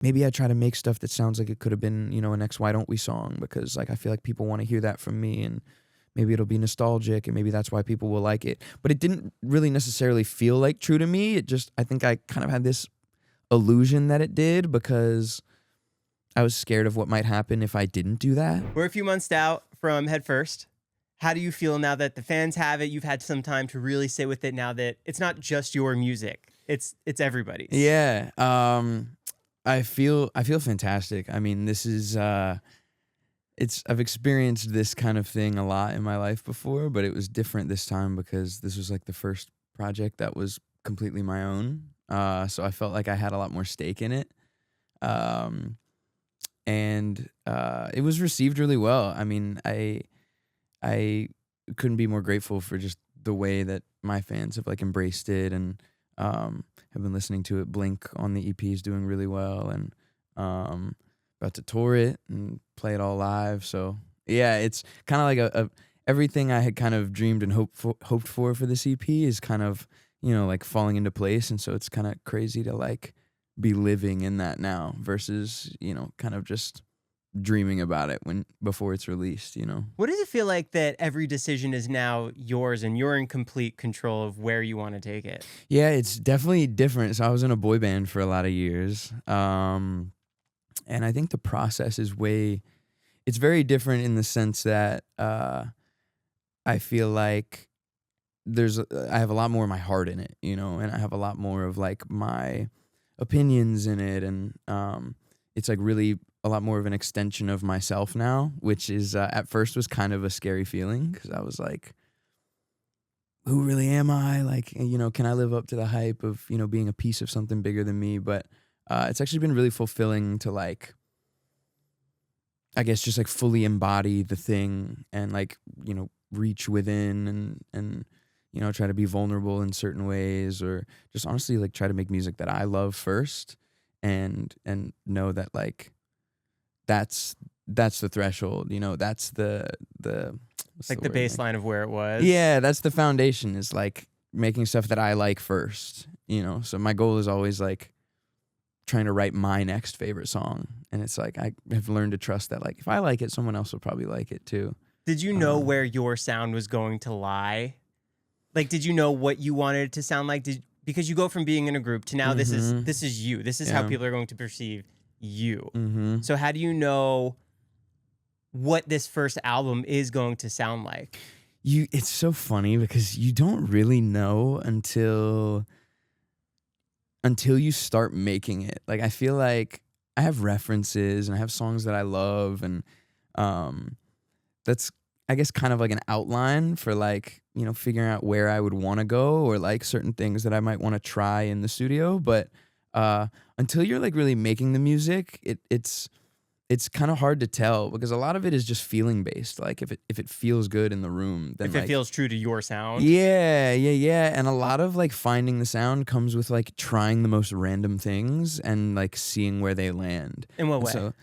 maybe I try to make stuff that sounds like it could have been, you know, an X Why Don't We song, because like I feel like people want to hear that from me, and maybe it'll be nostalgic, and maybe that's why people will like it. But it didn't really necessarily feel like true to me. It just, I think I kind of had this illusion that it did, because I was scared of what might happen if I didn't do that. We're a few months out from Head First. How do you feel now that the fans have it? You've had some time to really sit with it now that it's not just your music. It's everybody's. Yeah. I feel fantastic. I mean, this is I've experienced this kind of thing a lot in my life before, but it was different this time because this was like the first project that was completely my own. So I felt like I had a lot more stake in it. And it was received really well. I mean, I couldn't be more grateful for just the way that my fans have like embraced it, and have been listening to it. Blink on the EP is doing really well, and about to tour it and play it all live. So yeah, it's kind of like a everything I had kind of dreamed and hoped for this EP is kind of, you know, like falling into place. And so it's kind of crazy to like be living in that now versus, you know, kind of just dreaming about it before it's released, you know. What does it feel like that every decision is now yours and you're in complete control of where you want to take it? Yeah, it's definitely different. So I was in a boy band for a lot of years. And I think the process is it's very different in the sense that I feel like I have a lot more of my heart in it, you know, and I have a lot more of like my opinions in it. And it's like really a lot more of an extension of myself now, which is at first was kind of a scary feeling, because I was like, who really am I? Like, you know, can I live up to the hype of, you know, being a piece of something bigger than me? But it's actually been really fulfilling to like, I guess, just like fully embody the thing and like, you know, reach within and you know, try to be vulnerable in certain ways, or just honestly like try to make music that I love first, and know that like that's the threshold, you know, that's the like the baseline of where it was. Yeah, that's the foundation, is like making stuff that I like first, you know. So my goal is always like trying to write my next favorite song, and it's like I have learned to trust that like if I like it, someone else will probably like it too. Did you know where your sound was going to lie? Like, did you know what you wanted it to sound like? Because you go from being in a group to now this is you. This is how people are going to perceive you. So how do you know what this first album is going to sound like? It's so funny because you don't really know until you start making it. Like, I feel like I have references and I have songs that I love, and that's, I guess, kind of like an outline for like, you know, figuring out where I would want to go, or like certain things that I might want to try in the studio. But until you're like really making the music, it's kind of hard to tell, because a lot of it is just feeling based. Like if it feels good in the room, then if like, it feels true to your sound. Yeah. And a lot of like finding the sound comes with like trying the most random things and like seeing where they land. In what way? So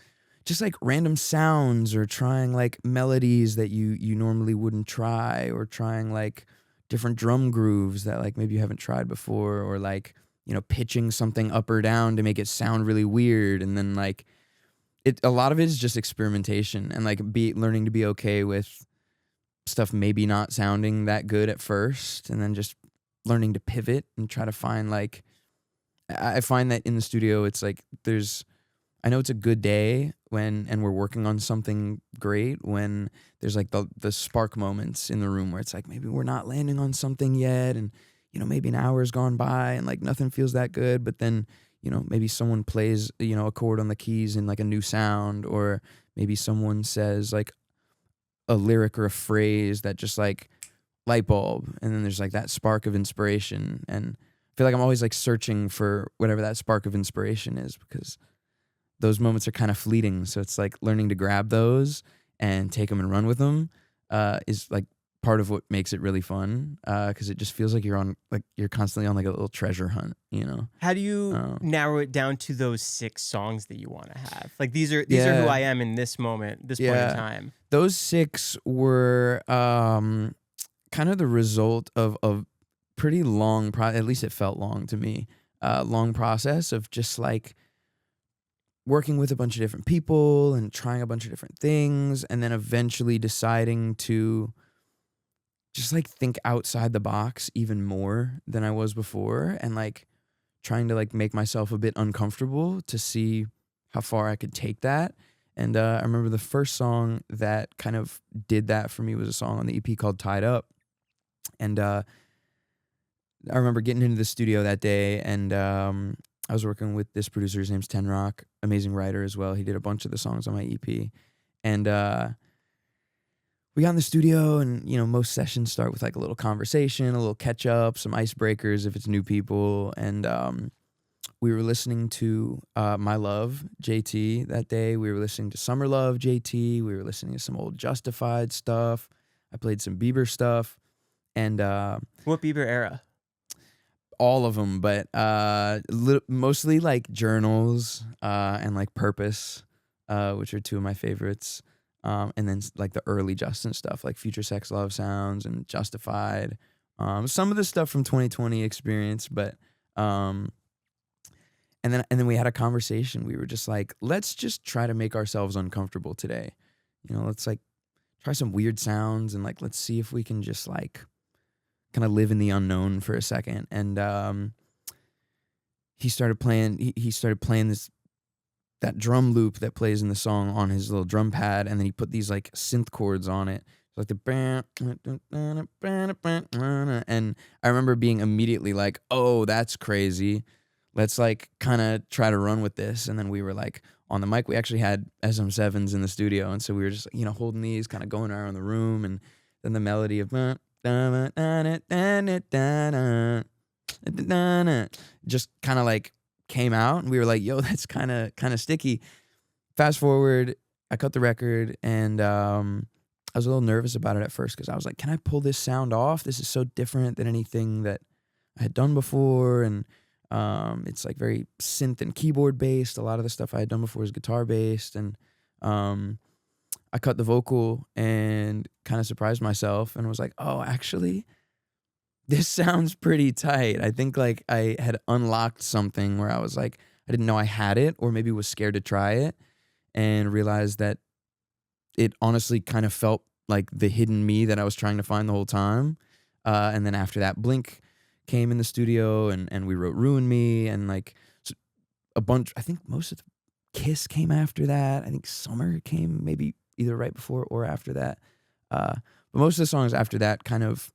just like random sounds, or trying like melodies that you normally wouldn't try, or trying like different drum grooves that like maybe you haven't tried before, or like, you know, pitching something up or down to make it sound really weird. And then like a lot of it is just experimentation, and like learning to be okay with stuff maybe not sounding that good at first, and then just learning to pivot and try to find like, I find that in the studio it's like I know it's a good day and we're working on something great when there's like the spark moments in the room where it's like maybe we're not landing on something yet, and you know, maybe an hour's gone by and like nothing feels that good, but then, you know, maybe someone plays, you know, a chord on the keys in like a new sound, or maybe someone says like a lyric or a phrase that just like light bulb, and then there's like that spark of inspiration. And I feel like I'm always like searching for whatever that spark of inspiration is, because those moments are kind of fleeting. So it's like learning to grab those and take them and run with them is like part of what makes it really fun, because it just feels like you're constantly on like a little treasure hunt, you know. How do you narrow it down to those 6 songs that you want to have? Like these are who I am in this moment, this point in time. Those 6 were kind of the result of pretty long at least it felt long to me, long process of just like working with a bunch of different people and trying a bunch of different things, and then eventually deciding to just like think outside the box even more than I was before, and like trying to like make myself a bit uncomfortable to see how far I could take that. And I remember the first song that kind of did that for me was a song on the EP called Tied Up. And I remember getting into the studio that day, and I was working with this producer. His name's Ten Rock, amazing writer as well. He did a bunch of the songs on my EP. And we got in the studio, and, you know, most sessions start with like a little conversation, a little catch up, some icebreakers if it's new people. And we were listening to My Love, JT, that day. We were listening to Summer Love, JT. We were listening to some old Justified stuff. I played some Bieber stuff. And what Bieber era? All of them, but mostly like Journals and like Purpose, which are two of my favorites. And then like the early Justin stuff, like Future Sex Love Sounds and Justified. Some of the stuff from 2020 Experience, but and then we had a conversation. We were just like, let's just try to make ourselves uncomfortable today. You know, let's like try some weird sounds, and like let's see if we can just like kind of live in the unknown for a second. And he started playing that drum loop that plays in the song on his little drum pad, and then he put these like synth chords on it, like the and I remember being immediately like, oh, that's crazy, let's like kind of try to run with this. And then we were like on the mic, we actually had SM7s in the studio, and so we were just, you know, holding these, kind of going around the room, and then the melody of just kind of like came out, and we were like, yo, that's kind of sticky. Fast forward, I cut the record, and I was a little nervous about it at first, because I was like, can I pull this sound off? This is so different than anything that I had done before. And it's like very synth and keyboard based. A lot of the stuff I had done before was guitar based. And I cut the vocal and kind of surprised myself, and was like, oh, actually, this sounds pretty tight. I think like I had unlocked something where I was like, I didn't know I had it, or maybe was scared to try it, and realized that it honestly kind of felt like the hidden me that I was trying to find the whole time. And then after that, Blink came in the studio, and we wrote Ruin Me, and like a bunch, I think most of the Kiss came after that. I think Summer came maybe either right before or after that. But most of the songs after that kind of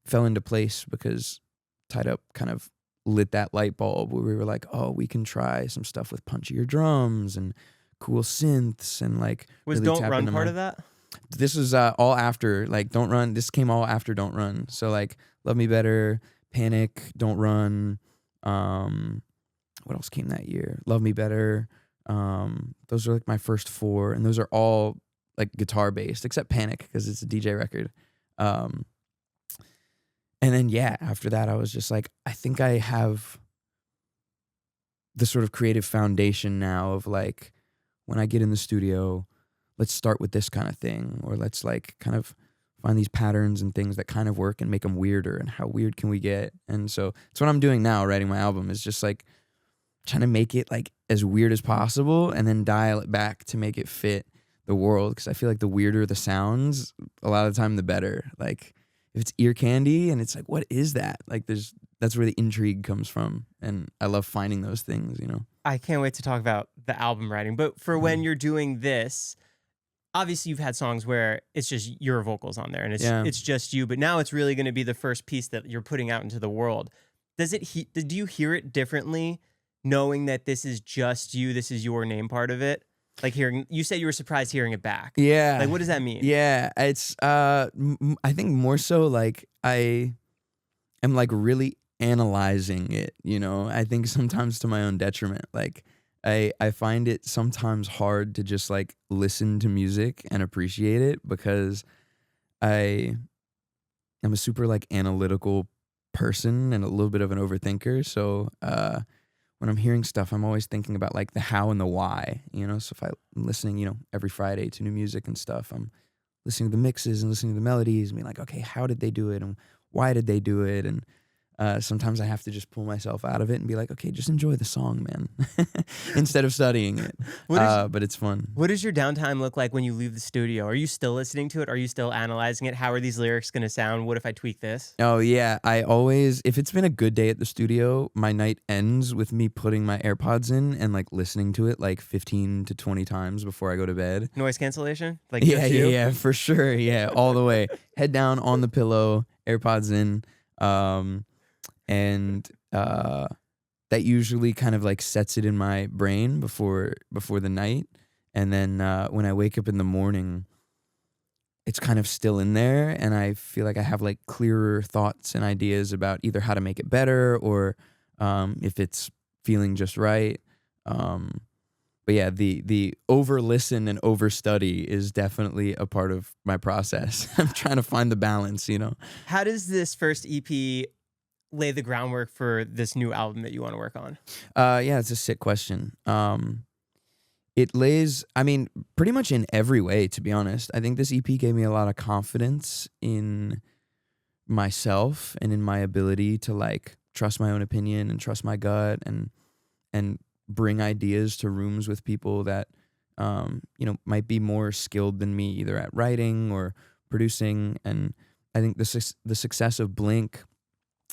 fell into place, because Tied Up kind of lit that light bulb where we were like, oh, we can try some stuff with punchier drums and cool synths, and like was really Don't Run part of that? This was all after, like, Don't Run. This came all after Don't Run. So like Love Me Better, Panic, Don't Run. What else came that year? Love Me Better. Those are like my first four, and those are all like guitar based, except Panic, because it's a DJ record. And then, yeah, after that, I was just like, I think I have the sort of creative foundation now of like, when I get in the studio, let's start with this kind of thing, or let's like kind of find these patterns and things that kind of work and make them weirder, and how weird can we get? And so it's what I'm doing now, writing my album, is just like trying to make it like as weird as possible, and then dial it back to make it fit the world. Because I feel like the weirder the sounds, a lot of the time, the better. Like, if it's ear candy and it's like, what is that? Like, that's where the intrigue comes from. And I love finding those things, you know? I can't wait to talk about the album writing. But for when you're doing this, obviously you've had songs where it's just your vocals on there, and it's just you. But now it's really going to be the first piece that you're putting out into the world. Do you hear it differently, knowing that this is just you, this is your name part of it? Like, you said you were surprised hearing it back. Yeah. Like, what does that mean? Yeah. It's, I think more so like I am like really analyzing it, you know? I think sometimes to my own detriment. Like, I find it sometimes hard to just like listen to music and appreciate it, because I am a super like analytical person and a little bit of an overthinker. So, when I'm hearing stuff, I'm always thinking about like the how and the why, you know? So if I'm listening, you know, every Friday to new music and stuff, I'm listening to the mixes and listening to the melodies and being like, okay, how did they do it? And why did they do it? And sometimes I have to just pull myself out of it and be like, okay, just enjoy the song, man, instead of studying it. But it's fun. What does your downtime look like when you leave the studio? Are you still listening to it? Are you still analyzing it? How are these lyrics going to sound? What if I tweak this? Oh, yeah. I always, if it's been a good day at the studio, my night ends with me putting my AirPods in and like listening to it like 15 to 20 times before I go to bed. Noise cancellation? Like Yeah, for sure. Yeah, all the way. Head down on the pillow, AirPods in. And that usually kind of like sets it in my brain before the night. And then when I wake up in the morning, it's kind of still in there, and I feel like I have like clearer thoughts and ideas about either how to make it better or if it's feeling just right. But yeah, the over listen and over study is definitely a part of my process. I'm trying to find the balance, you know. How does this first EP lay the groundwork for this new album that you want to work on? Yeah, it's a sick question. It lays, I mean, pretty much in every way, to be honest. I think this EP gave me a lot of confidence in myself and in my ability to like trust my own opinion and trust my gut and bring ideas to rooms with people that you know, might be more skilled than me either at writing or producing. And I think the success of Blink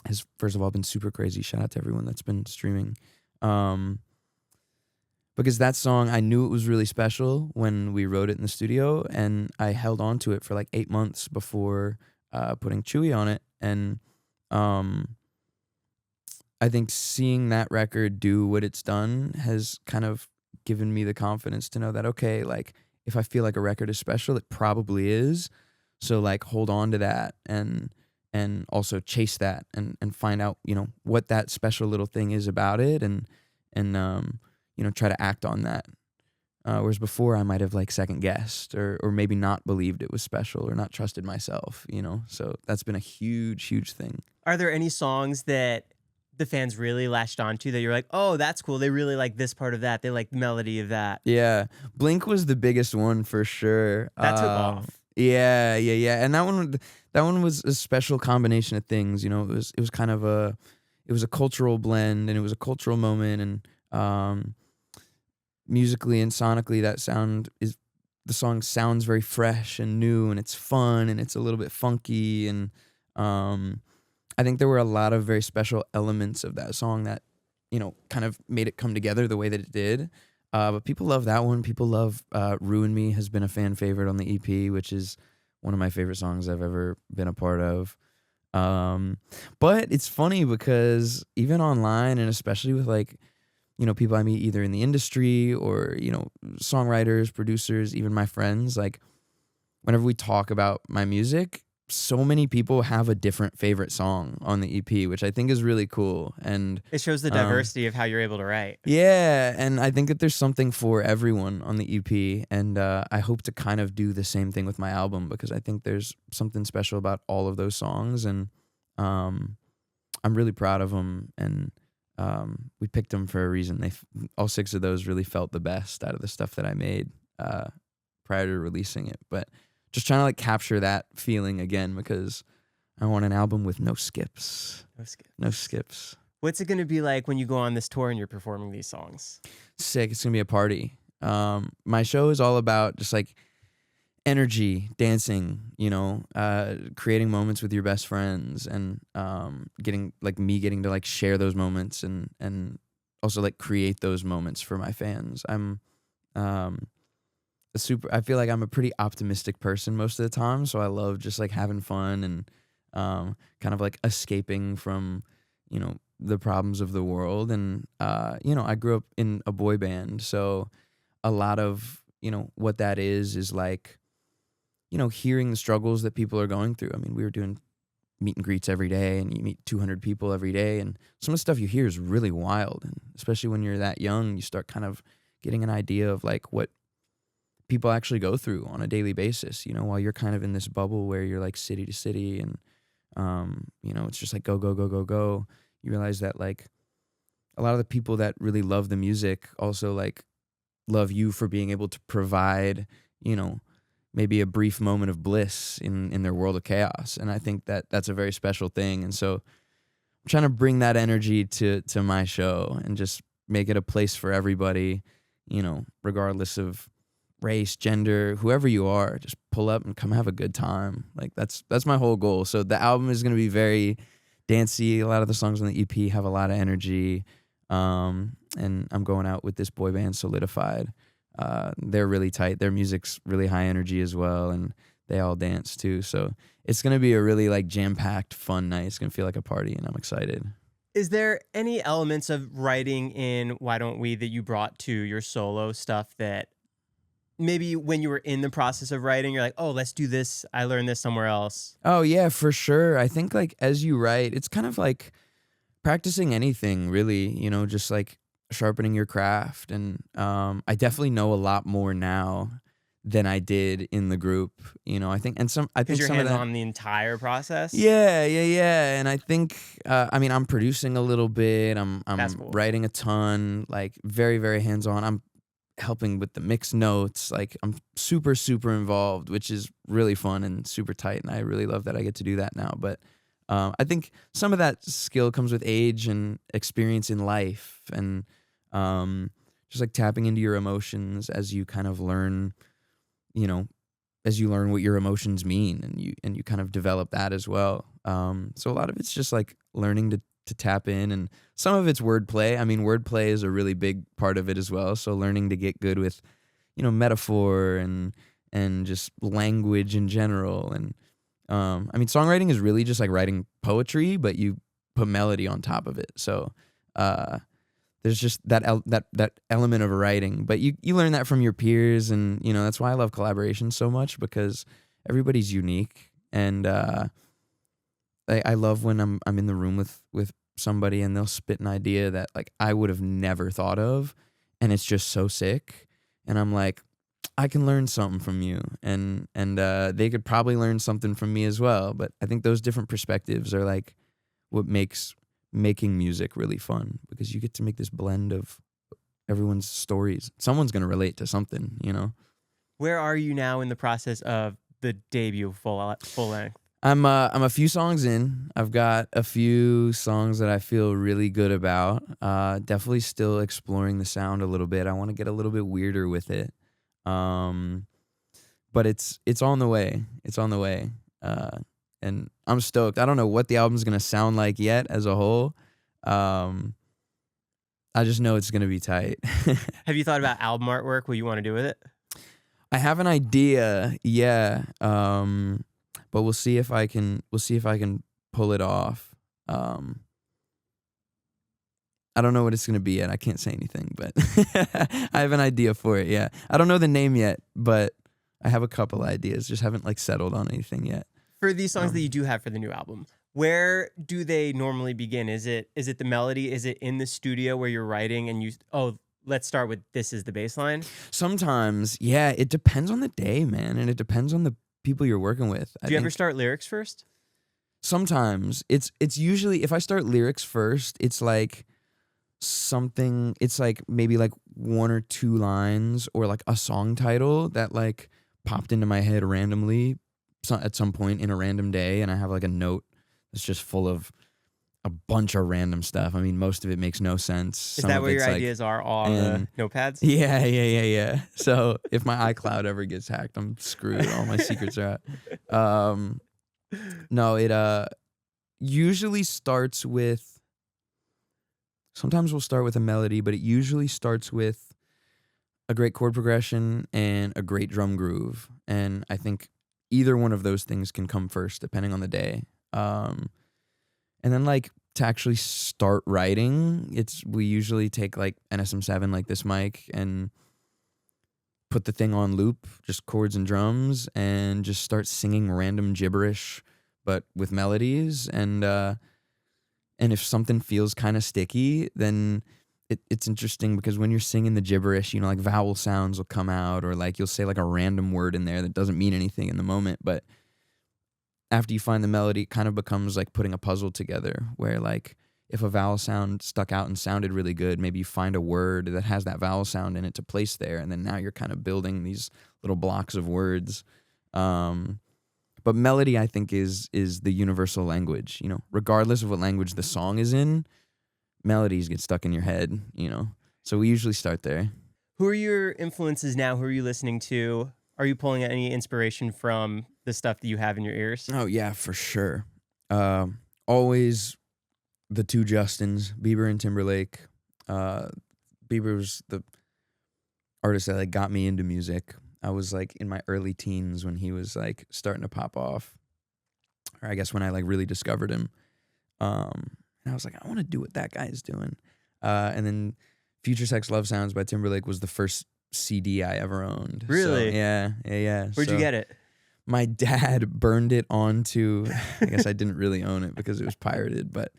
has, first of all, been super crazy. Shout out to everyone that's been streaming. Because that song, I knew it was really special when we wrote it in the studio, and I held on to it for like 8 months before putting Chewy on it. And I think seeing that record do what it's done has kind of given me the confidence to know that, okay, like if I feel like a record is special, it probably is. So like hold on to that and also chase that and find out, you know, what that special little thing is about it and you know, try to act on that. Whereas before I might have like second guessed or maybe not believed it was special or not trusted myself, you know? So that's been a huge, huge thing. Are there any songs that the fans really latched onto that you're like, oh, that's cool. They really like this part of that. They like the melody of that. Yeah. Blink was the biggest one for sure. That took off. Yeah. And that one was a special combination of things, you know. It was kind of a cultural blend, and it was a cultural moment, and musically and sonically the song sounds very fresh and new, and it's fun, and it's a little bit funky, and I think there were a lot of very special elements of that song that, you know, kind of made it come together the way that it did. But people love that one. People love Ruin Me has been a fan favorite on the EP, which is one of my favorite songs I've ever been a part of. But it's funny because even online, and especially with like, you know, people I meet either in the industry or, you know, songwriters, producers, even my friends, like whenever we talk about my music, so many people have a different favorite song on the EP, which I think is really cool. And it shows the diversity of how you're able to write. Yeah, and I think that there's something for everyone on the EP, and I hope to kind of do the same thing with my album, because I think there's something special about all of those songs, and I'm really proud of them, and we picked them for a reason. All 6 of those really felt the best out of the stuff that I made prior to releasing it, but just trying to like capture that feeling again, because I want an album with no skips. No skips. What's it going to be like when you go on this tour and you're performing these songs? Sick. It's going to be a party. My show is all about just like energy, dancing, you know, creating moments with your best friends, and getting to like share those moments and also like create those moments for my fans. I feel like I'm a pretty optimistic person most of the time, so I love just like having fun and kind of like escaping from, you know, the problems of the world. And you know, I grew up in a boy band, so a lot of, you know, what that is like, you know, hearing the struggles that people are going through. I mean, we were doing meet and greets every day, and you meet 200 people every day, and some of the stuff you hear is really wild. And especially when you're that young, you start kind of getting an idea of like what people actually go through on a daily basis, you know, while you're kind of in this bubble where you're like city to city, and you know, it's just like go, go, go, go, go. You realize that like a lot of the people that really love the music also like love you for being able to provide, you know, maybe a brief moment of bliss in their world of chaos. And I think that that's a very special thing. And so trying to bring that energy to my show and just make it a place for everybody, you know, regardless of race, gender, whoever you are. Just pull up and come have a good time. Like that's my whole goal. So the album is going to be very dancey. A lot of the songs on the EP have a lot of energy. And I'm going out with this boy band Solidified. They're really tight. Their music's really high energy as well, and they all dance too. So it's gonna be a really like jam-packed, fun night. It's gonna feel like a party, and I'm excited. Is there any elements of writing in Why Don't We that you brought to your solo stuff that maybe when you were in the process of writing, you're like, oh, let's do this. I learned this somewhere else. Oh yeah, for sure. I think like as you write, it's kind of like practicing anything really, you know, just like sharpening your craft. And I definitely know a lot more now than I did in the group, you know. I think some Because you're of hands that, on the entire process. yeah. And I think I mean, I'm producing a little bit. I'm That's cool. writing a ton, like very, very hands on. I'm helping with the mix notes. Like I'm super, super involved, which is really fun and super tight. And I really love that I get to do that now. But I think some of that skill comes with age and experience in life, and just like tapping into your emotions as you kind of learn, you know, as you learn what your emotions mean, and you kind of develop that as well. So a lot of it's just like learning to tap in, and some of it's wordplay. I mean, wordplay is a really big part of it as well. So learning to get good with, you know, metaphor and just language in general. And I mean, songwriting is really just like writing poetry, but you put melody on top of it. So there's just that element of writing, but you learn that from your peers, and you know that's why I love collaboration so much, because everybody's unique. And I love when I'm in the room with somebody and they'll spit an idea that like I would have never thought of, and it's just so sick, and I'm like, I can learn something from you, and they could probably learn something from me as well. But I think those different perspectives are like what makes making music really fun, because you get to make this blend of everyone's stories. Someone's going to relate to something, you know. Where are you now in the process of the debut full length? I'm a few songs in. I've got a few songs that I feel really good about. Definitely still exploring the sound a little bit. I want to get a little bit weirder with it. But it's on the way. It's on the way. And I'm stoked. I don't know what the album's gonna sound like yet as a whole. I just know it's gonna be tight. Have you thought about album artwork? What you want to do with it? I have an idea, yeah. But we'll see if I can pull it off. I don't know what it's gonna be yet. I can't say anything, but I have an idea for it. Yeah, I don't know the name yet, but I have a couple ideas. Just haven't like settled on anything yet. For these songs that you do have for the new album, where do they normally begin? Is it the melody? Is it in the studio where you're writing and let's start with this is the bass line? Sometimes, yeah, it depends on the day, man, and it depends on the people you're working with. Do you ever start lyrics first? Sometimes. It's usually, if I start lyrics first, it's like something, it's like maybe like one or two lines or like a song title that like popped into my head randomly at some point in a random day, and I have like a note that's just full of a bunch of random stuff. I mean, most of it makes no sense. Is that where your ideas are, all on the notepads? Yeah. So if my iCloud ever gets hacked, I'm screwed. All my secrets are out. No, it usually starts with, sometimes we'll start with a melody, but it usually starts with a great chord progression and a great drum groove. And I think either one of those things can come first, depending on the day. And then like to actually start writing, we usually take like an SM7 like this mic and put the thing on loop, just chords and drums, and just start singing random gibberish, but with melodies. And if something feels kind of sticky, then it's interesting, because when you're singing the gibberish, you know, like vowel sounds will come out, or like you'll say like a random word in there that doesn't mean anything in the moment, but after you find the melody, it kind of becomes like putting a puzzle together, where like if a vowel sound stuck out and sounded really good, maybe you find a word that has that vowel sound in it to place there, and then now you're kind of building these little blocks of words. But But melody, I think, is the universal language. You know, regardless of what language the song is in, melodies get stuck in your head. You know, so we usually start there. Who are your influences now? Who are you listening to? Are you pulling any inspiration from the stuff that you have in your ears? Oh yeah, for sure. Always the two Justins, Bieber and Timberlake. Bieber was the artist that like got me into music. I was like in my early teens when he was like starting to pop off, or I guess when I like really discovered him. And I was like, I want to do what that guy is doing. And then Future Sex Love Sounds by Timberlake was the first CD I ever owned. Really? So, yeah. Where'd you get it? My dad burned it onto, I guess I didn't really own it because it was pirated, but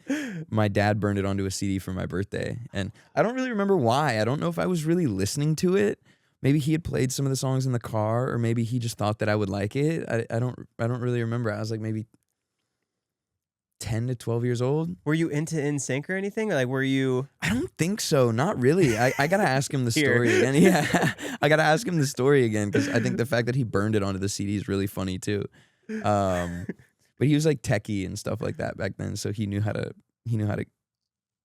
my dad burned it onto a CD for my birthday. And I don't really remember why. I don't know if I was really listening to it. Maybe he had played some of the songs in the car, or maybe he just thought that I would like it. I don't really remember. I was like maybe 10 to 12 years old. Were you into NSYNC or anything? Or like, were you? I don't think so. Not really. I got to ask him the story again. Yeah. I got to ask him the story again because I think the fact that he burned it onto the CD is really funny too. But he was like techie and stuff like that back then. So he knew how to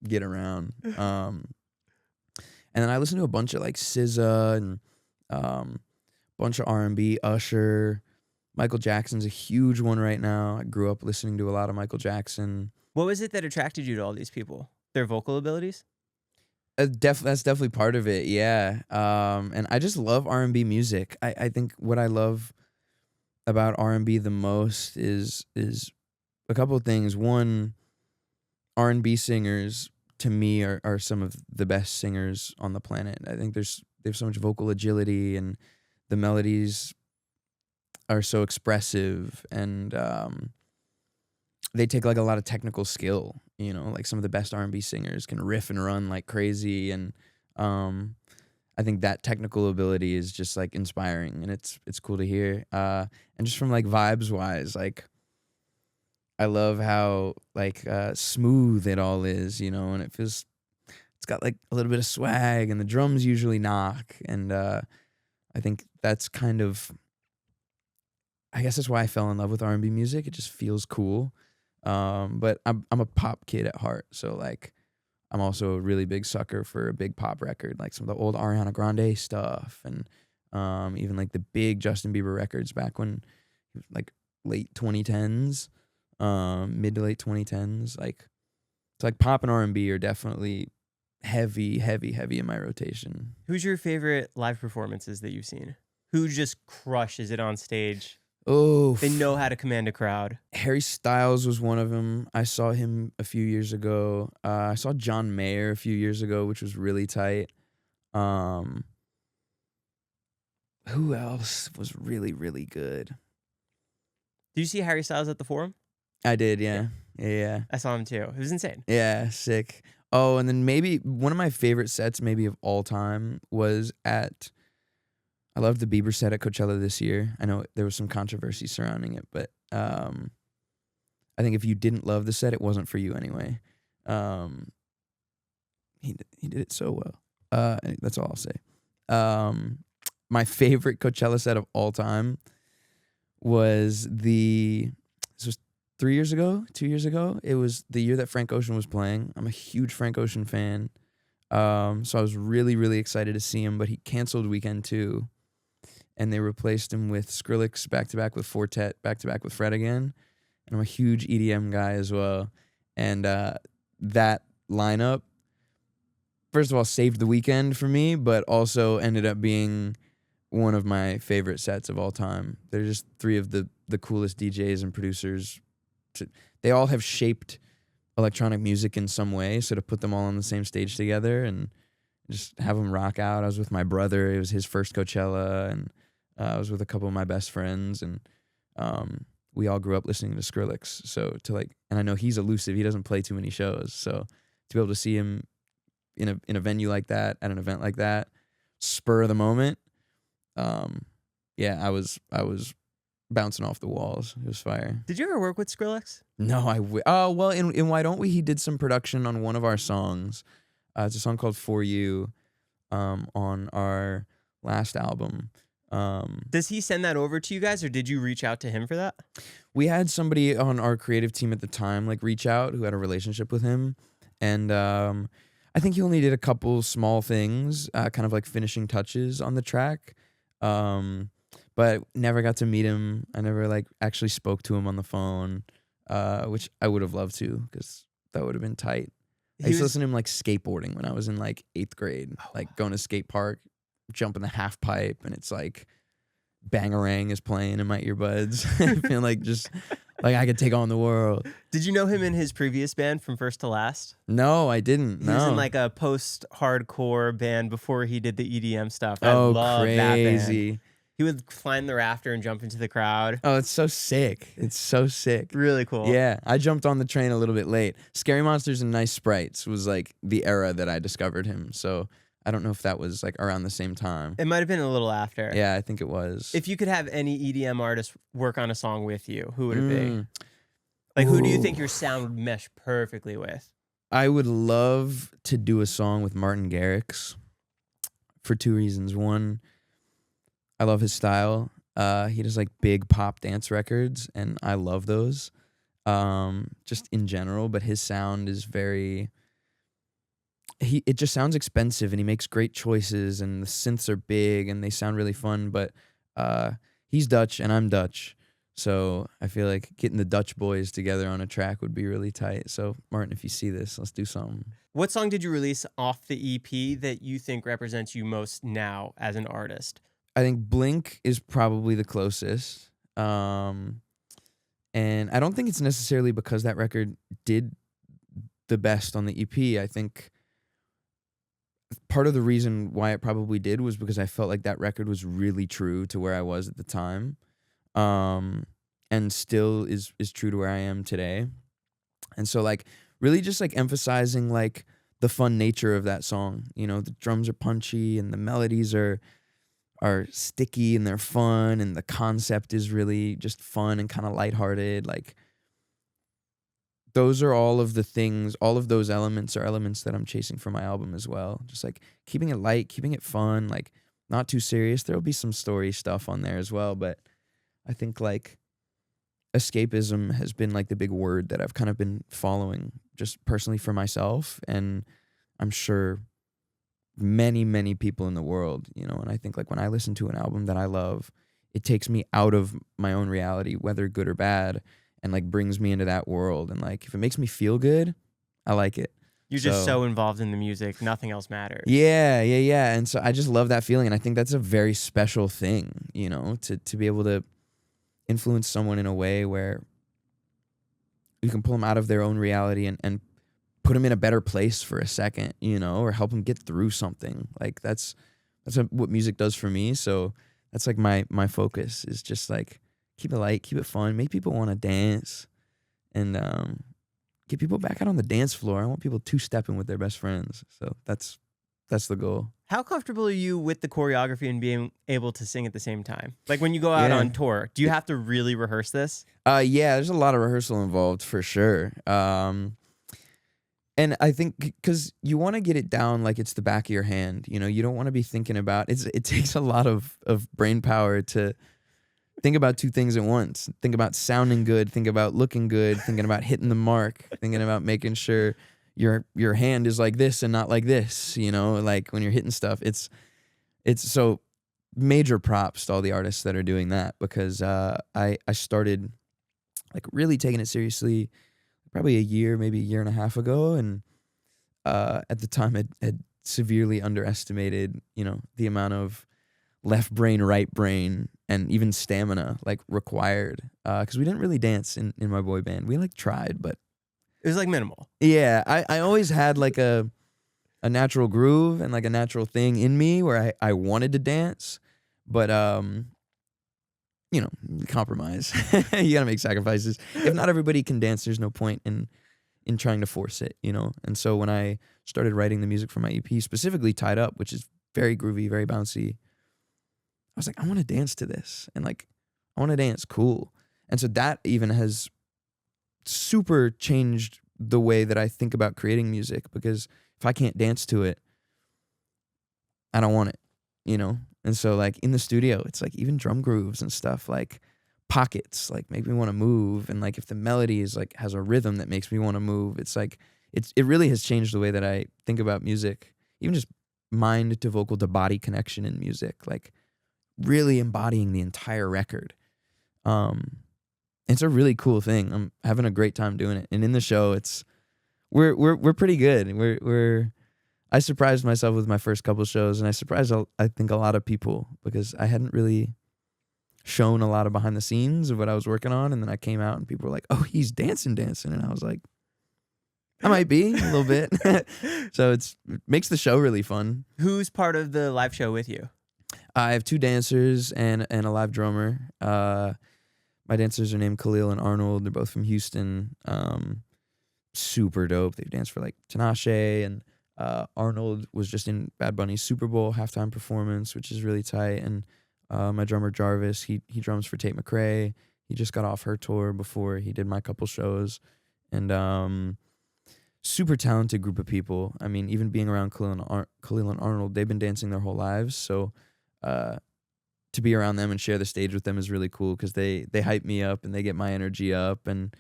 get around. And then I listened to a bunch of like SZA and bunch of R&B, Usher. Michael Jackson's a huge one right now. I grew up listening to a lot of Michael Jackson. What was it that attracted you to all these people? Their vocal abilities? That's definitely part of it, yeah. And I just love R&B music. I think what I love about R&B the most is a couple of things. One, R&B singers to me are some of the best singers on the planet. I think they have so much vocal agility, and the melodies are so expressive, and they take like a lot of technical skill. You know, like some of the best R&B singers can riff and run like crazy, and I think that technical ability is just like inspiring, and it's cool to hear. And just from like vibes wise, like I love how like smooth it all is, you know, and it's got like a little bit of swag, and the drums usually knock, and I think that's kind of, I guess that's why I fell in love with R&B music. It just feels cool. But I'm a pop kid at heart, so like I'm also a really big sucker for a big pop record, like some of the old Ariana Grande stuff, and even like the big Justin Bieber records back when like late 2010s, mid to late 2010s. Like it's like pop and R&B are definitely heavy in my rotation. Who's your favorite live performances that you've seen? Who just crushes it on stage? Oh, they know how to command a crowd. Harry Styles was one of them. I saw him a few years ago. I saw John Mayer a few years ago, which was really tight. Who else was really, really good? Did you see Harry Styles at the Forum? I did, yeah. I saw him too. It was insane. Yeah, sick. Oh, and then maybe one of my favorite sets maybe of all time was I loved the Bieber set at Coachella this year. I know there was some controversy surrounding it, but I think if you didn't love the set, it wasn't for you anyway. He did it so well. That's all I'll say. My favorite Coachella set of all time was this was 2 years ago. It was the year that Frank Ocean was playing. I'm a huge Frank Ocean fan. So I was really, really excited to see him, but he canceled Weekend 2. And they replaced him with Skrillex back-to-back with Fortet, back-to-back with Fred again. And I'm a huge EDM guy as well. And that lineup, first of all, saved the weekend for me, but also ended up being one of my favorite sets of all time. They're just three of the coolest DJs and producers. They all have shaped electronic music in some way, so to put them all on the same stage together and just have them rock out. I was with my brother. It was his first Coachella, and I was with a couple of my best friends, and we all grew up listening to Skrillex. So and I know he's elusive. He doesn't play too many shows. So to be able to see him in a venue like that, at an event like that, spur of the moment, yeah, I was bouncing off the walls. It was fire. Did you ever work with Skrillex? No, oh, well, in Why Don't We, he did some production on one of our songs. It's a song called For You, on our last album. Does he send that over to you guys, or did you reach out to him for that? We had somebody on our creative team at the time like reach out who had a relationship with him, and I think he only did a couple small things, kind of like finishing touches on the track, but never got to meet him. I never like actually spoke to him on the phone, which I would have loved to, because that would have been tight. I used to listen to him like skateboarding when I was in like 8th grade, like going to skate park, jumping the half pipe, and it's like Bangarang is playing in my earbuds. I feel like just like I could take on the world. Did you know him in his previous band, From First to Last? No, I didn't. He was in like a post-hardcore band before he did the EDM stuff. I Oh, love that crazy. band. He would climb the rafter and jump into the crowd. Oh, it's so sick. It's so sick. Really cool. Yeah, I jumped on the train a little bit late. Scary Monsters and Nice Sprites was like the era that I discovered him. So I don't know if that was like around the same time. It might have been a little after. Yeah, I think it was. If you could have any EDM artist work on a song with you, who would it be? Like, who do you think your sound would mesh perfectly with? I would love to do a song with Martin Garrix for 2 reasons. One, I love his style. He does like big pop dance records, and I love those, just in general. But his sound is very... It just sounds expensive, and he makes great choices, and the synths are big, and they sound really fun. But he's Dutch, and I'm Dutch. So I feel like getting the Dutch boys together on a track would be really tight. So Martin, if you see this, let's do something. What song did you release off the EP that you think represents you most now as an artist? I think Blink is probably the closest. And I don't think it's necessarily because that record did the best on the EP. I think part of the reason why it probably did was because I felt like that record was really true to where I was at the time. And still is true to where I am today. And so like really just like emphasizing like the fun nature of that song. You know, the drums are punchy and the melodies are sticky and they're fun, and the concept is really just fun and kind of lighthearted. Like those are all of the things, all of those elements are elements that I'm chasing for my album as well. Just like keeping it light, keeping it fun, like not too serious. There'll be some story stuff on there as well, but I think like escapism has been like the big word that I've kind of been following just personally for myself, and I'm sure many, many people in the world, you know. And I think like when I listen to an album that I love, it takes me out of my own reality, whether good or bad, and like brings me into that world. And like if it makes me feel good, I like it. You're just so involved in the music, nothing else matters. Yeah. And so I just love that feeling, and I think that's a very special thing, you know, to be able to influence someone in a way where you can pull them out of their own reality and put them in a better place for a second, you know, or help them get through something. Like that's what music does for me. So that's like my focus is just like keep it light, keep it fun, make people want to dance, and get people back out on the dance floor. I want people two-stepping with their best friends. So that's the goal. How comfortable are you with the choreography and being able to sing at the same time? Like when you go out on tour, do you have to really rehearse this? Yeah, there's a lot of rehearsal involved for sure. And I think because you want to get it down like it's the back of your hand. You know, you don't want to be thinking about it. It takes a lot of brain power to think about two things at once. Think about sounding good, think about looking good, thinking about hitting the mark, thinking about making sure your hand is like this and not like this, you know, like when you're hitting stuff. It's so major props to all the artists that are doing that, because I started like really taking it seriously probably a year, maybe a year and a half ago, and at the time had severely underestimated, you know, the amount of left brain, right brain, and even stamina like required, because we didn't really dance in my boy band. We like tried, but it was like minimal. Yeah, I always had like a natural groove and like a natural thing in me where I wanted to dance, but you know, compromise. You gotta make sacrifices. If not everybody can dance, there's no point in trying to force it, you know. And so when I started writing the music for my EP, specifically Tied Up, which is very groovy, very bouncy, I was like, I want to dance to this, and like I want to dance cool. And so that even has super changed the way that I think about creating music, because if I can't dance to it, I don't want it, you know. And so like in the studio, it's like even drum grooves and stuff, like pockets, like make me want to move. And like if the melody is like has a rhythm that makes me want to move, it's like it really has changed the way that I think about music. Even just mind to vocal to body connection in music, like really embodying the entire record. It's a really cool thing. I'm having a great time doing it. And in the show, we're pretty good. I surprised myself with my first couple shows, and I surprised I think a lot of people because I hadn't really shown a lot of behind the scenes of what I was working on, and then I came out and people were like, "Oh, he's dancing," and I was like, "I might be a little bit." So it makes the show really fun. Who's part of the live show with you? I have 2 dancers and a live drummer. My dancers are named Khalil and Arnold. They're both from Houston. Super dope. They've danced for like Tinashe, and Arnold was just in Bad Bunny's Super Bowl halftime performance, which is really tight. And my drummer Jarvis, he drums for Tate McRae. He just got off her tour before he did my couple shows. And super talented group of people. I mean, even being around Khalil and Arnold, they've been dancing their whole lives. So to be around them and share the stage with them is really cool because they hype me up and they get my energy up, and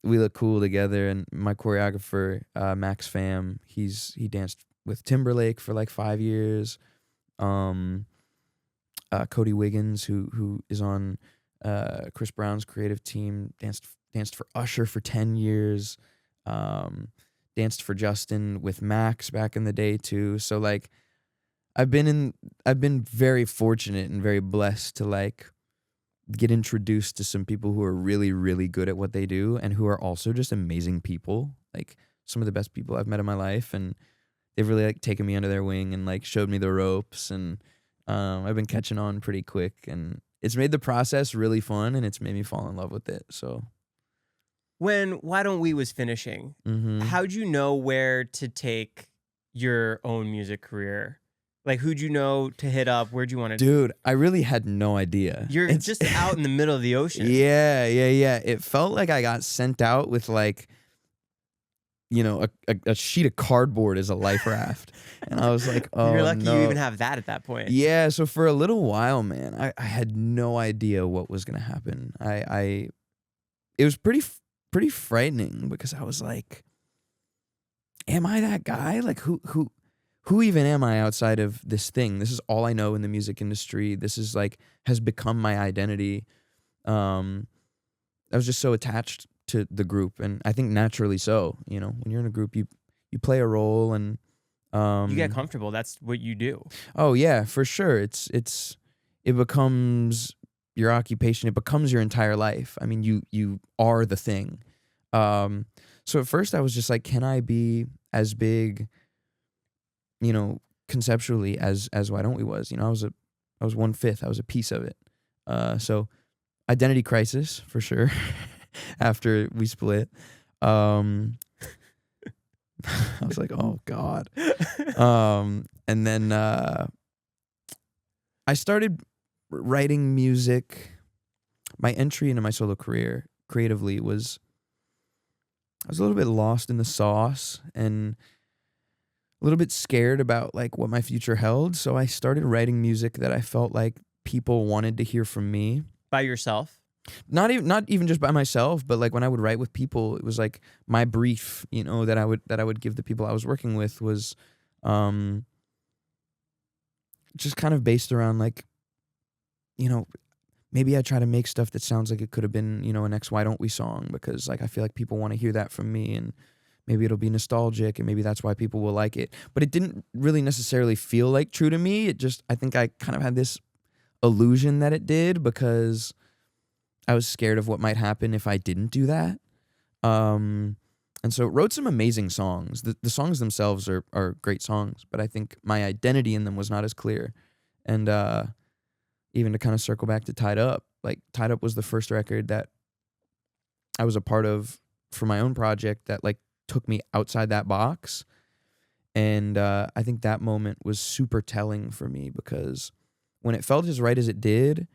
we look cool together. And my choreographer, Max Pham, he danced with Timberlake for like 5 years. Cody Wiggins, who is on Chris Brown's creative team, danced for Usher for 10 years. Danced for Justin with Max back in the day too. So like I've been very fortunate and very blessed to like get introduced to some people who are really, really good at what they do and who are also just amazing people. Like some of the best people I've met in my life, and they've really like taken me under their wing and like showed me the ropes, and I've been catching on pretty quick, and it's made the process really fun, and it's made me fall in love with it. So when Why Don't We was finishing, how'd you know where to take your own music career? Like, who'd you know to hit up? Where'd you want to? Dude, I really had no idea. You're just out in the middle of the ocean. Yeah. It felt like I got sent out with like, you know, a sheet of cardboard as a life raft. And I was like, oh, you're lucky no. you even have that at that point. Yeah, so for a little while, man, I had no idea what was going to happen. It was pretty frightening because I was like, am I that guy? Like who even am I outside of this thing? This is all I know in the music industry. This is like has become my identity. I was just so attached to the group, and I think naturally so. You know, when you're in a group, you play a role, and you get comfortable. That's what you do. Oh yeah, for sure. It becomes your occupation. It becomes your entire life. I mean, you are the thing. So at first I was just like, can I be as big, you know, conceptually as Why Don't We was? You know, I was 1/5. I was a piece of it. So identity crisis for sure. After we split, I was like, oh God. And then I started writing music. My entry into my solo career creatively was, I was a little bit lost in the sauce and a little bit scared about like what my future held. So I started writing music that I felt like people wanted to hear from me. By yourself? Not even just by myself, but like when I would write with people, it was like my brief, you know, that I would give the people I was working with was just kind of based around like, you know, maybe I try to make stuff that sounds like it could have been, you know, a next Why Don't We song, because like I feel like people want to hear that from me, and maybe it'll be nostalgic, and maybe that's why people will like it. But it didn't really necessarily feel like true to me. It just, I think I kind of had this illusion that it did because I was scared of what might happen if I didn't do that. And so wrote some amazing songs. The songs themselves are great songs, but I think my identity in them was not as clear. And even to kind of circle back to Tied Up, like Tied Up was the first record that I was a part of for my own project that like took me outside that box. And I think that moment was super telling for me because when it felt as right as it did,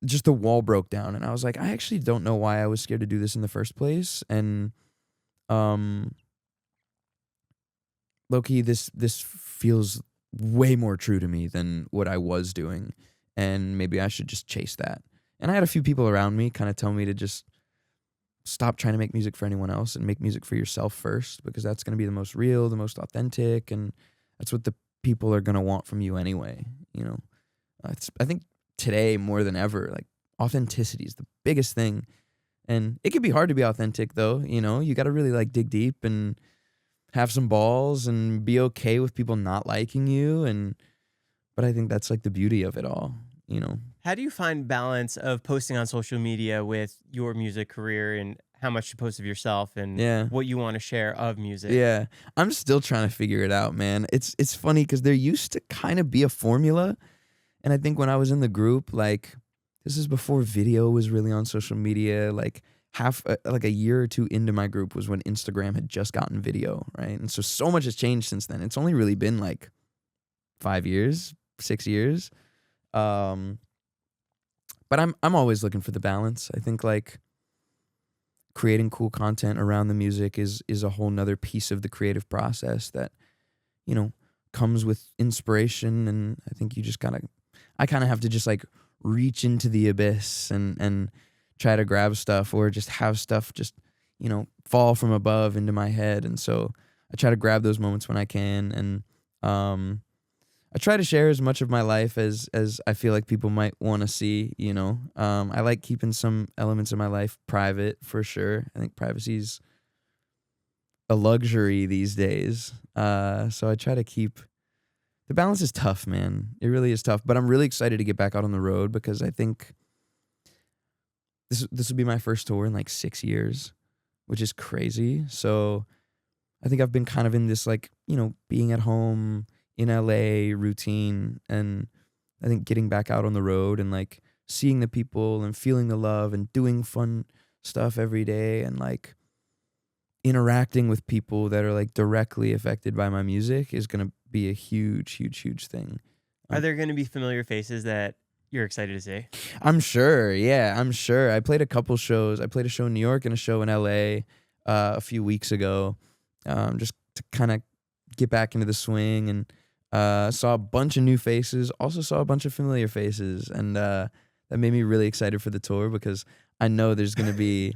just the wall broke down, and I was like, I actually don't know why I was scared to do this in the first place. And low-key, this feels way more true to me than what I was doing, and maybe I should just chase that. And I had a few people around me kind of tell me to just stop trying to make music for anyone else and make music for yourself first, because that's going to be the most real, the most authentic, and that's what the people are going to want from you anyway. You know, I think today more than ever, like, authenticity is the biggest thing. And it can be hard to be authentic though, you know, you got to really like dig deep and have some balls and be okay with people not liking you. But I think that's like the beauty of it all, you know. How do you find balance of posting on social media with your music career and how much you post of yourself and what you want to share of music? Yeah, I'm still trying to figure it out, man. It's funny because there used to kind of be a formula. And I think when I was in the group, like, this is before video was really on social media. Like like a year or two into my group was when Instagram had just gotten video, right? And so much has changed since then. It's only really been like 5 years, 6 years. But I'm always looking for the balance. I think like creating cool content around the music is a whole nother piece of the creative process that, you know, comes with inspiration. And I think I kind of have to just like reach into the abyss and try to grab stuff, or just have stuff just, you know, fall from above into my head. And so I try to grab those moments when I can. And I try to share as much of my life as I feel like people might want to see, you know. I like keeping some elements of my life private for sure. I think privacy's a luxury these days. So I try to keep... The balance is tough, man. It really is tough. But I'm really excited to get back out on the road, because I think this will be my first tour in like 6 years, which is crazy. So I think I've been kind of in this, like, you know, being at home in LA routine. And I think getting back out on the road and like seeing the people and feeling the love and doing fun stuff every day and like interacting with people that are like directly affected by my music is going to be a huge, huge, huge thing. Are there going to be familiar faces that you're excited to see? I'm sure. Yeah, I'm sure. I played a couple shows. I played a show in New York and a show in LA a few weeks ago, just to kind of get back into the swing, and saw a bunch of new faces. Also saw a bunch of familiar faces, and that made me really excited for the tour, because I know there's going to be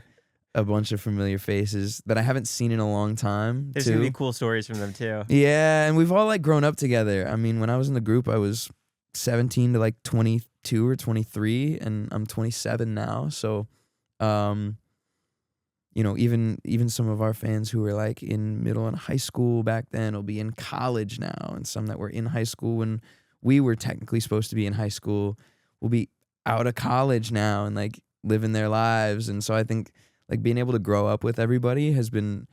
a bunch of familiar faces that I haven't seen in a long time. There's going to be cool stories from them too. Yeah, and we've all like grown up together. I mean, when I was in the group, I was 17 to like 22 or 23, and I'm 27 now. So, you know, even some of our fans who were like in middle and high school back then will be in college now, and some that were in high school when we were technically supposed to be in high school will be out of college now and like living their lives. And so I think like being able to grow up with everybody has been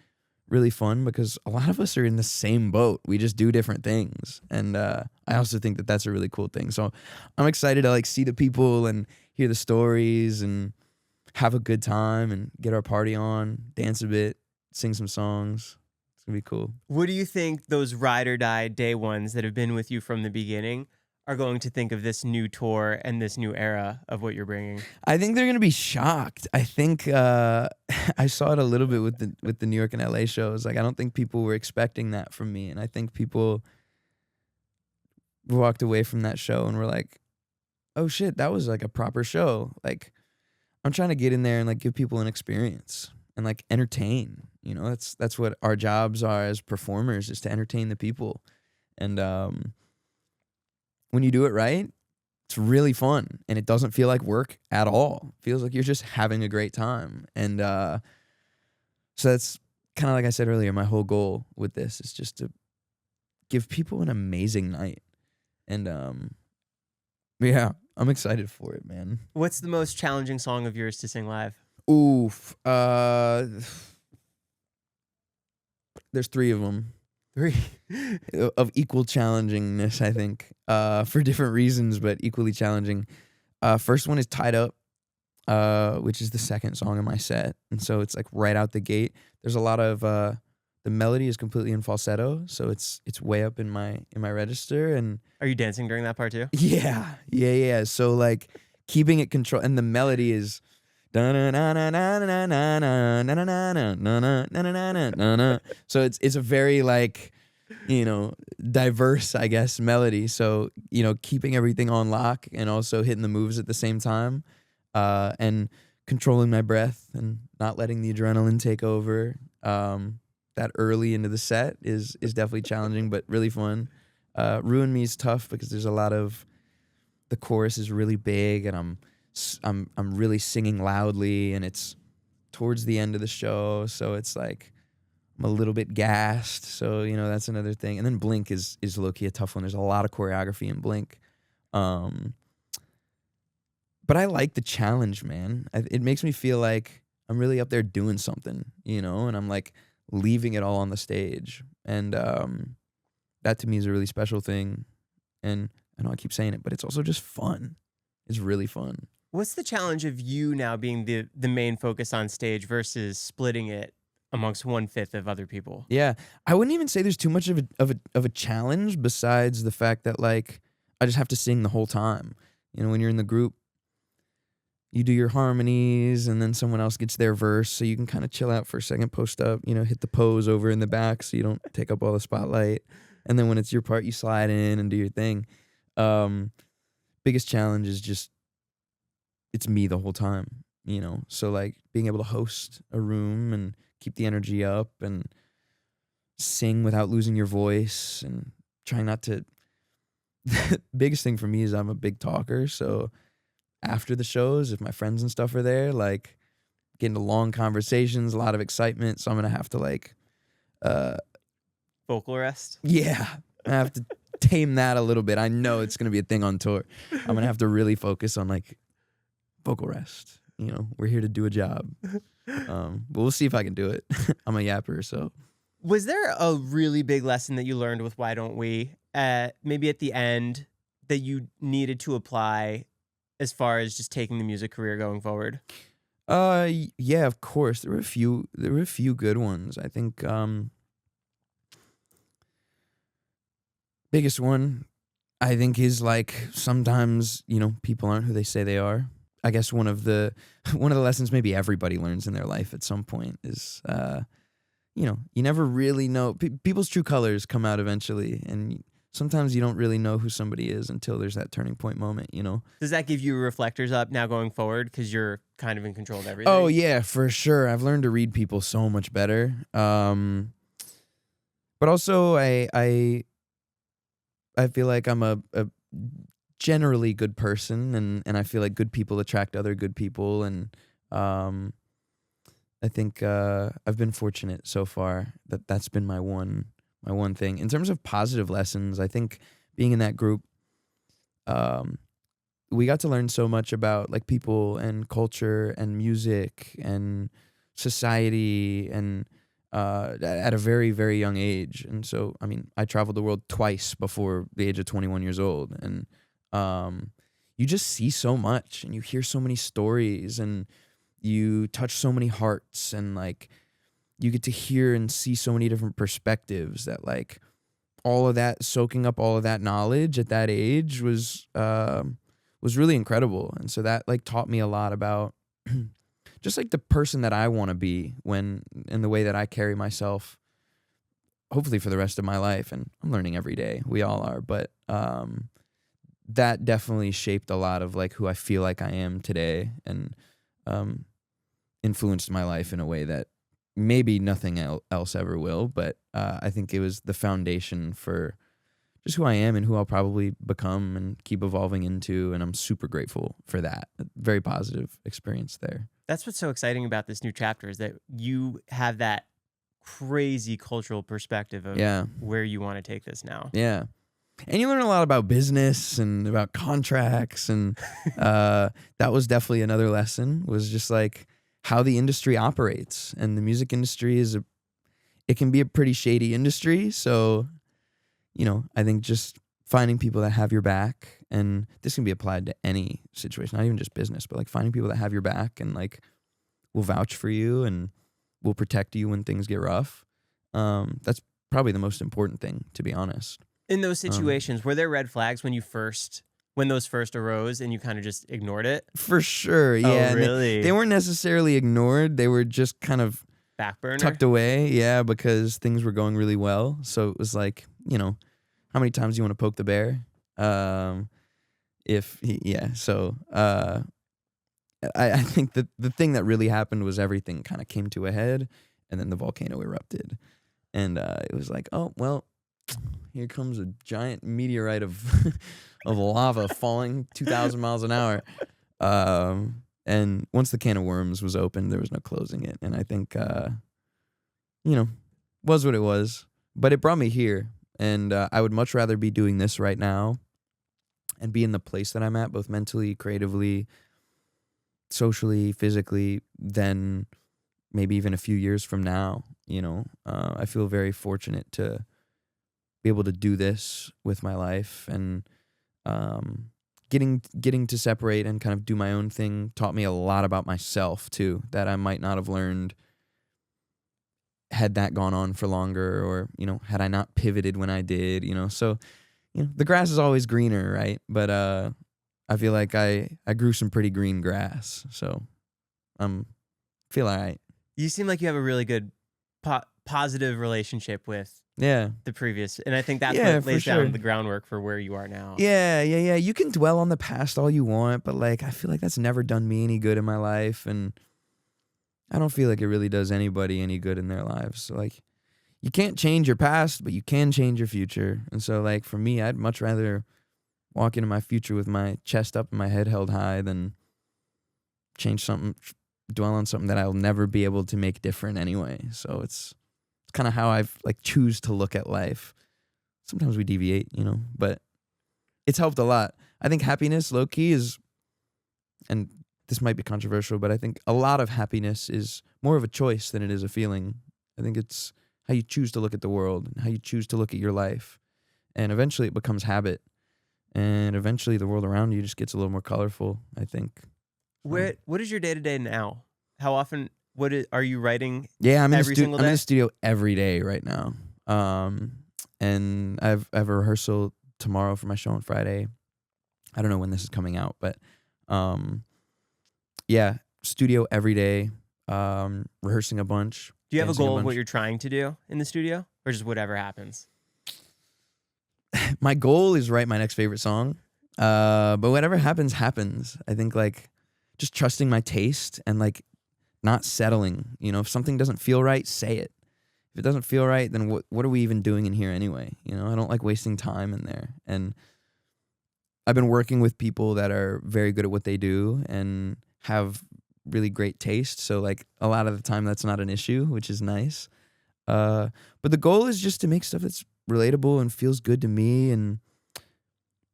really fun, because a lot of us are in the same boat. We just do different things. And I also think that that's a really cool thing. So I'm excited to like see the people and hear the stories and have a good time and get our party on, dance a bit, sing some songs. It's gonna be cool. What do you think those ride or die day ones that have been with you from the beginning are going to think of this new tour and this new era of what you're bringing? I think they're gonna be shocked. I think I saw it a little bit with the New York and LA shows. Like, I don't think people were expecting that from me, and I think people walked away from that show and were like, "Oh shit, that was like a proper show." Like, I'm trying to get in there and like give people an experience and like entertain. You know, that's what our jobs are as performers, is to entertain the people. And when you do it right, it's really fun, and it doesn't feel like work at all. It feels like you're just having a great time. And so that's kind of, like I said earlier, my whole goal with this is just to give people an amazing night. And yeah, I'm excited for it, man. What's the most challenging song of yours to sing live? Oof. There's 3 of them. 3 of equal challengingness, I think, for different reasons, but equally challenging. First one is Tied Up, which is the second song in my set. And so it's like right out the gate. There's a lot of, the melody is completely in falsetto, so it's way up in my register. And are you dancing during that part too? Yeah. So like keeping it control, and the melody is so it's a very like diverse, I guess, melody. So, keeping everything on lock and also hitting the moves at the same time, and controlling my breath and not letting the adrenaline take over. That early into the set is definitely challenging, but really fun. Ruin Me is tough because there's a lot of, the chorus is really big and I'm really singing loudly, and it's towards the end of the show, so it's like I'm a little bit gassed. So that's another thing. And then Blink is low key a tough one. There's a lot of choreography in Blink, but I like the challenge, man. It makes me feel like I'm really up there doing something, and I'm like leaving it all on the stage, and that to me is a really special thing. And I know I keep saying it, but it's also just fun. It's really fun. What's the challenge of you now being the main focus on stage versus splitting it amongst 1/5 of other people? Yeah, I wouldn't even say there's too much of a challenge besides the fact that like I just have to sing the whole time. When you're in the group, you do your harmonies and then someone else gets their verse, so you can kind of chill out for a second, post up, hit the pose over in the back so you don't take up all the spotlight. And then when it's your part, you slide in and do your thing. Biggest challenge is just it's me the whole time, So like being able to host a room and keep the energy up and sing without losing your voice and trying not to. The biggest thing for me is I'm a big talker, so after the shows, if my friends and stuff are there, like get into long conversations, a lot of excitement, so I'm gonna have to like vocal rest. Yeah, I have to tame that a little bit. I know it's gonna be a thing on tour. I'm gonna have to really focus on like vocal rest. We're here to do a job. But we'll see if I can do it. I'm a yapper, so. Was there a really big lesson that you learned with Why Don't We, maybe at the end, that you needed to apply as far as just taking the music career going forward? Yeah, of course. There were a few good ones. I think biggest one, I think, is like sometimes, people aren't who they say they are. I guess one of the lessons maybe everybody learns in their life at some point is, you never really know. People's true colors come out eventually, and sometimes you don't really know who somebody is until there's that turning point moment, Does that give you reflectors up now going forward because you're kind of in control of everything? Oh, yeah, for sure. I've learned to read people so much better. But also, I feel like I'm a generally good person, and I feel like good people attract other good people, and I think I've been fortunate so far that's been my one thing. In terms of positive lessons, I think being in that group, we got to learn so much about like people and culture and music and society and at a very, very young age. And so, I mean, I traveled the world twice before the age of 21 years old. And you just see so much and you hear so many stories and you touch so many hearts, and like you get to hear and see so many different perspectives that like all of that, soaking up all of that knowledge at that age was really incredible. And so that like taught me a lot about just like the person that I want to be and the way that I carry myself, hopefully for the rest of my life. And I'm learning every day. We all are. But that definitely shaped a lot of like who I feel like I am today, and influenced my life in a way that maybe nothing else ever will. But I think it was the foundation for just who I am and who I'll probably become and keep evolving into. And I'm super grateful for that. A very positive experience there. That's what's so exciting about this new chapter, is that you have that crazy cultural perspective of where you want to take this now. Yeah. And you learn a lot about business and about contracts. And that was definitely another lesson, was just like how the industry operates. And the music industry it can be a pretty shady industry. So, I think just finding people that have your back, and this can be applied to any situation, not even just business, but like finding people that have your back and like will vouch for you and will protect you when things get rough. That's probably the most important thing, to be honest. In those situations, were there red flags when those first arose and you kind of just ignored it? For sure, yeah. Oh, really? They weren't necessarily ignored. They were just kind of back burner? tucked away, yeah, because things were going really well. So it was like, how many times do you want to poke the bear? So I think that the thing that really happened was everything kind of came to a head, and then the volcano erupted, and it was like, oh well, here comes a giant meteorite of of lava falling 2,000 miles an hour. And once the can of worms was opened, there was no closing it. And I think, was what it was. But it brought me here. And I would much rather be doing this right now and be in the place that I'm at, both mentally, creatively, socially, physically, than maybe even a few years from now. I feel very fortunate to be able to do this with my life, and getting to separate and kind of do my own thing taught me a lot about myself too, that I might not have learned had that gone on for longer, or had I not pivoted when I did. So the grass is always greener, right? But I feel like I grew some pretty green grass, so feel all right. You seem like you have a really good positive relationship with the previous, and I think that's what lays down the groundwork for where you are now. Yeah. You can dwell on the past all you want, but like I feel like that's never done me any good in my life, and I don't feel like it really does anybody any good in their lives. So like, you can't change your past, but you can change your future. And so like for me, I'd much rather walk into my future with my chest up and my head held high than dwell on something that I'll never be able to make different anyway. So it's kind of how I've like choose to look at life. Sometimes we deviate, but it's helped a lot. I think happiness low key is, and this might be controversial, but I think a lot of happiness is more of a choice than it is a feeling. I think it's how you choose to look at the world and how you choose to look at your life. And eventually it becomes habit. And eventually the world around you just gets a little more colorful, I think. What is your day-to-day now? How often are you writing? Yeah, I'm in single day? I'm in the studio every day right now. And I have a rehearsal tomorrow for my show on Friday. I don't know when this is coming out, but studio every day, rehearsing a bunch. Do you have a goal of what you're trying to do in the studio, or just whatever happens? My goal is write my next favorite song, but whatever happens, happens. I think like just trusting my taste and like not settling. If something doesn't feel right, say it. If it doesn't feel right, then what are we even doing in here anyway? I don't like wasting time in there. And I've been working with people that are very good at what they do and have really great taste. So like a lot of the time that's not an issue, which is nice. But the goal is just to make stuff that's relatable and feels good to me and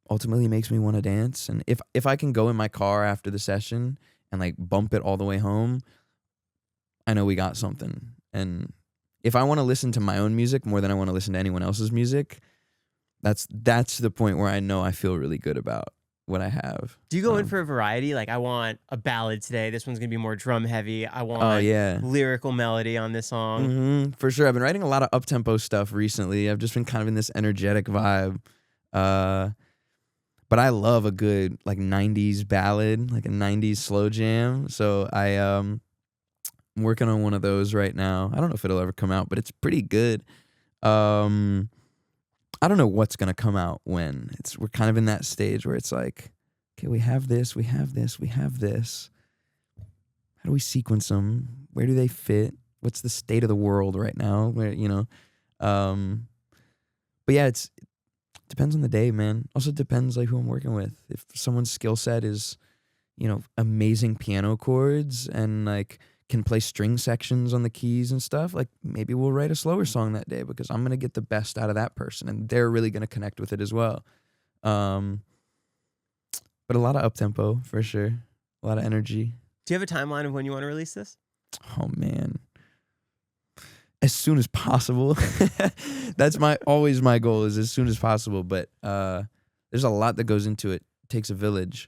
ultimately makes me want to dance. And if I can go in my car after the session and like bump it all the way home, I know we got something. And if I want to listen to my own music more than I want to listen to anyone else's music, that's the point where I know I feel really good about what I have. Do you go in for a variety? Like, I want a ballad today. This one's going to be more drum heavy. I want lyrical melody on this song. Mm-hmm, for sure. I've been writing a lot of up-tempo stuff recently. I've just been kind of in this energetic vibe. But I love a good like 90s ballad, like a 90s slow jam. So I'm working on one of those right now. I don't know if it'll ever come out, but it's pretty good. I don't know what's gonna come out when. We're kind of in that stage where it's like, okay, we have this, we have this, we have this. How do we sequence them? Where do they fit? What's the state of the world right now? Where but yeah, it depends on the day, man. Also depends like who I'm working with. If someone's skill set is, amazing piano chords and like can play string sections on the keys and stuff, like maybe we'll write a slower song that day because I'm going to get the best out of that person and they're really going to connect with it as well. But a lot of up-tempo for sure. A lot of energy. Do you have a timeline of when you want to release this? Oh man. As soon as possible. That's always my goal is as soon as possible. But there's a lot that goes into it. It takes a village.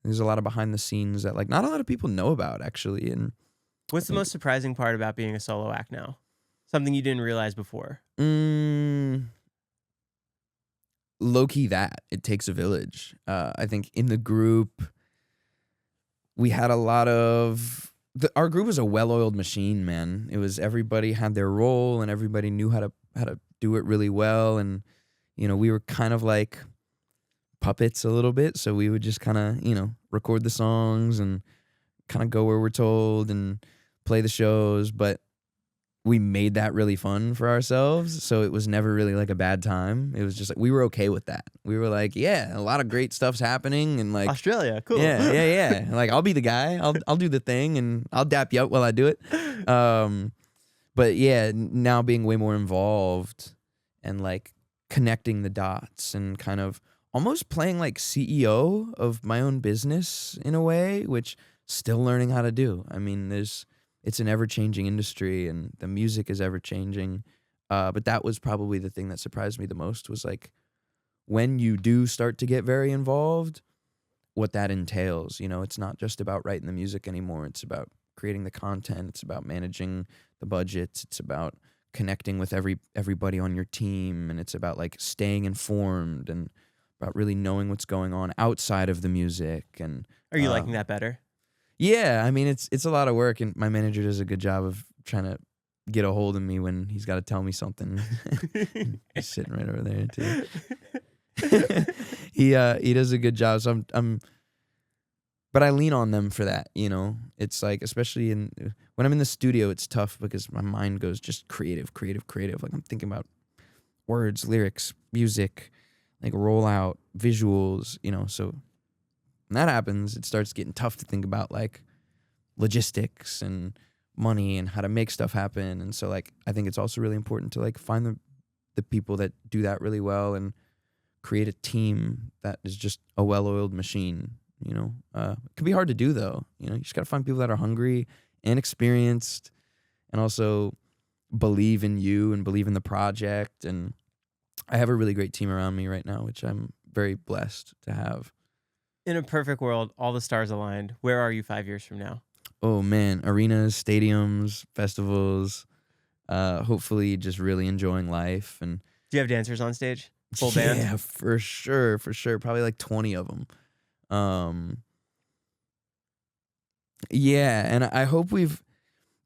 There's a lot of behind the scenes that like not a lot of people know about actually. And what's the most surprising part about being a solo act now? Something you didn't realize before? Low-key that. It takes a village. I think in the group we had a lot of our group was a well-oiled machine, man. It was everybody had their role and everybody knew how to do it really well. And, we were kind of like puppets a little bit. So we would just kind of, record the songs and kind of go where we're told and play the shows. But we made that really fun for ourselves. So it was never really like a bad time. It was just like, we were okay with that. We were like, yeah, a lot of great stuff's happening. And like, Australia, cool. Yeah. Like, I'll be the guy. I'll do the thing and I'll dap you up while I do it. But yeah, now being way more involved and like connecting the dots and kind of almost playing like CEO of my own business in a way, which still learning how to do. I mean, it's an ever-changing industry and the music is ever-changing. But that was probably the thing that surprised me the most was like when you do start to get very involved, what that entails. It's not just about writing the music anymore. It's about creating the content. It's about managing the budgets. It's about connecting with everybody on your team. And it's about like staying informed and about really knowing what's going on outside of the music. And are you liking that better? Yeah, I mean, it's a lot of work, and my manager does a good job of trying to get a hold of me when he's got to tell me something. He's sitting right over there too. He does a good job. So but I lean on them for that. It's like, especially when I'm in the studio, it's tough because my mind goes just creative. Like I'm thinking about words, lyrics, music, like rollout, visuals. So. When that happens, it starts getting tough to think about like logistics and money and how to make stuff happen. And so like I think it's also really important to like find the people that do that really well and create a team that is just a well-oiled machine. It can be hard to do though. You just got to find people that are hungry and experienced and also believe in you and believe in the project. And I have a really great team around me right now, which I'm very blessed to have. In a perfect world, all the stars aligned, where are you 5 years from now? Oh man, arenas, stadiums, festivals, hopefully just really enjoying life. And do you have dancers on stage? Full band? Yeah, for sure. Probably like 20 of them. Yeah, and I hope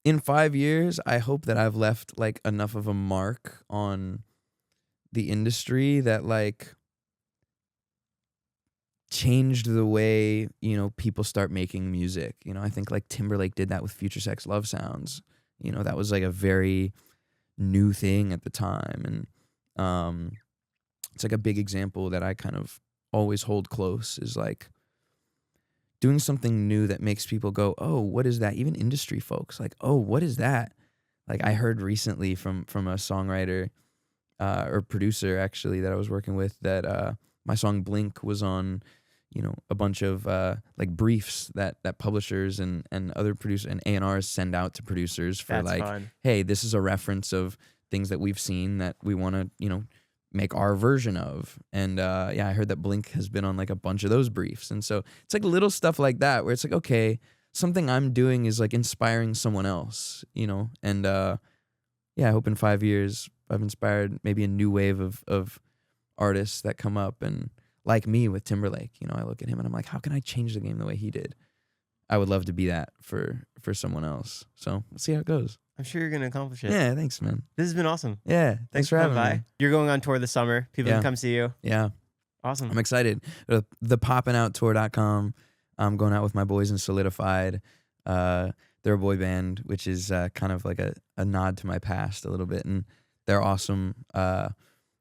in 5 years, I hope that I've left like enough of a mark on the industry that like changed the way, people start making music. I think like Timberlake did that with Future Sex Love Sounds. That was like a very new thing at the time. And it's like a big example that I kind of always hold close is like doing something new that makes people go, oh, what is that? Even industry folks like, oh, what is that? Like I heard recently from a songwriter or producer actually that I was working with that my song Blink was on, a bunch of like briefs that publishers and other producers and A&Rs send out to producers for. That's like, fun. Hey, this is a reference of things that we've seen that we want to, make our version of. And I heard that Blink has been on like a bunch of those briefs. And so it's like little stuff like that where it's like, okay, something I'm doing is like inspiring someone else, and I hope in 5 years I've inspired maybe a new wave of artists that come up and like me with Timberlake. I look at him and I'm like, how can I change the game the way he did? I would love to be that for someone else. So we'll see how it goes. I'm sure you're going to accomplish it. Yeah, thanks, man. This has been awesome. Yeah, thanks for having me. You're going on tour this summer. People can come see you. Yeah. Awesome. I'm excited. ThePoppinOutTour.com. I'm going out with my boys in Solidified. They're a boy band, which is kind of like a nod to my past a little bit. And they're awesome. The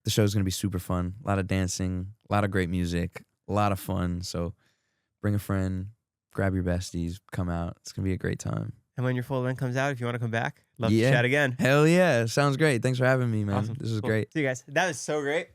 show's going to be super fun. A lot of dancing, a lot of great music, a lot of fun. So bring a friend, grab your besties, come out. It's going to be a great time. And when your full length comes out, if you want to come back, love to chat again. Hell yeah. Sounds great. Thanks for having me, man. Awesome. This is great. See you guys. That was so great.